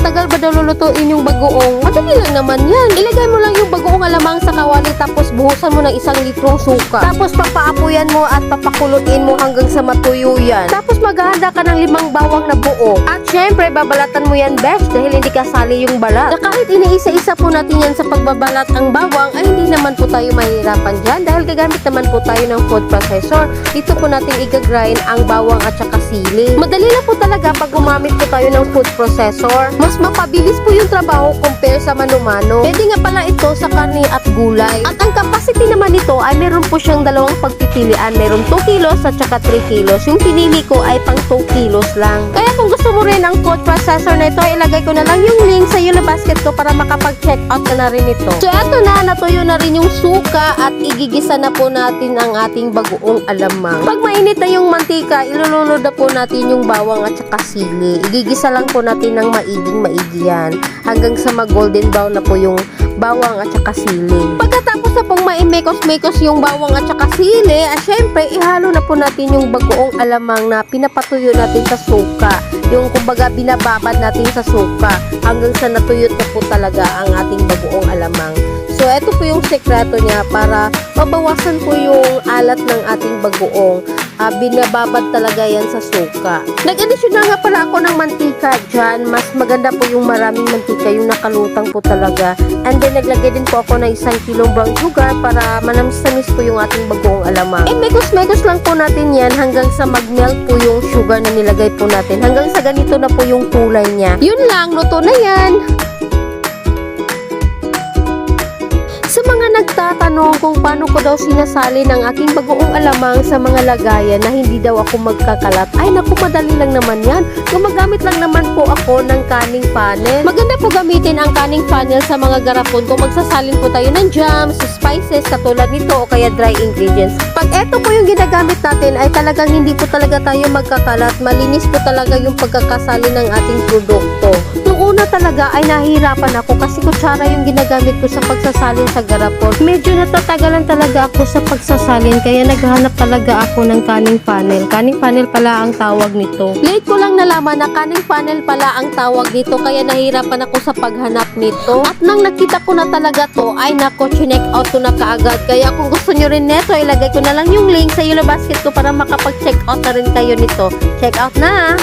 matagal ba daw lulutuin yung bagoong? Madali lang naman yan. Ilagay mo lang yung bagoong alamang sa kawali tapos buhusan mo ng 1 litrong suka. Tapos papaapuyan mo at papakuluin mo hanggang sa matuyo yan. Tapos maghahanda ka ng 5 bawang na buo. At syempre, babalatan mo yan, besh, dahil hindi kasali yung balat. Na kahit iniisa-isa po natin yan sa pagbabalat ang bawang, ay hindi naman po tayo mahihirapan dyan dahil gagamit naman po tayo ng food processor. Dito po natin i-grind ang bawang at saka sili. Madali lang po talaga pag gumamit po tayo ng food processor. Mas mapabilis po yung trabaho compare sa mano-mano. Pwede nga pala ito sa karne at gulay. At ang capacity naman nito ay meron po siyang dalawang pagpipilian. Meron 2 kilos at saka 3 kilos. Yung pinili ko ay pang 2 kilos lang. Kaya kung gusto mo rin ang food processor na ito, ilagay ko na lang yung link sa Yula Basket ko para makapag-check out ka na rin ito. So eto na, natuyo na rin yung suka at igigisa na po natin ang ating bagoong alamang. Pag mainit na yung mantika, ilulunod na po natin yung bawang at saka sili. Igigisa lang po natin ng maigi yan hanggang sa mag-golden brown na po yung bawang at saka sili. Pagkatapos na pong maimekos-mekos yung bawang at saka sili, syempre ihalo na po natin yung bagoong alamang na pinapatuyo natin sa suka. Yung kumbaga binababad natin sa suka hanggang sa natuyot na po talaga ang ating bagoong alamang. So ito po yung sekreto niya para mabawasan po yung alat ng ating bagoong. Binababad talaga yan sa suka. Nag-addition na nga pala ako ng mantika dyan. Mas maganda po yung maraming mantika, yung nakalutang po talaga. And then naglagay din po ako ng 1 kilong brown sugar para manamis-tamis po yung ating bagoong alamang. Mekos-mekos lang po natin yan hanggang sa mag-melt po yung sugar na nilagay po natin. Hanggang sa ganito na po yung kulay niya. Yun lang, luto na yan. Sa mga nagtatanong kung paano ko daw sinasali ng aking bagoong alamang sa mga lagayan na hindi daw ako magkakalat, ay naku, madali lang naman yan. Gumagamit lang naman po ako ng canning funnel. Maganda po gamitin ang canning funnel sa mga garapon kung magsasalin po tayo ng jams, spices katulad nito o kaya dry ingredients. Pag eto po yung ginagamit natin ay talagang hindi po talaga tayo magkakalat. Malinis po talaga yung pagkakasali ng ating produkto. Nung una talaga ay nahihirapan ako kasi kutsara yung ginagamit ko sa pagsasalin sa garapon. Medyo natatagalan talaga ako sa pagsasalin kaya naghahanap talaga ako ng canning funnel. Canning funnel pala ang tawag nito. Late ko lang nalaman na canning funnel pala ang tawag nito kaya nahihirapan ako sa paghanap nito. At nang nakita ko na talaga to ay nako, chinek out ko na kaagad. Kaya kung gusto nyo rin neto, ilagay ko na lang yung link sa Yula Basket ko para makapag-check out na rin kayo nito. Check out na!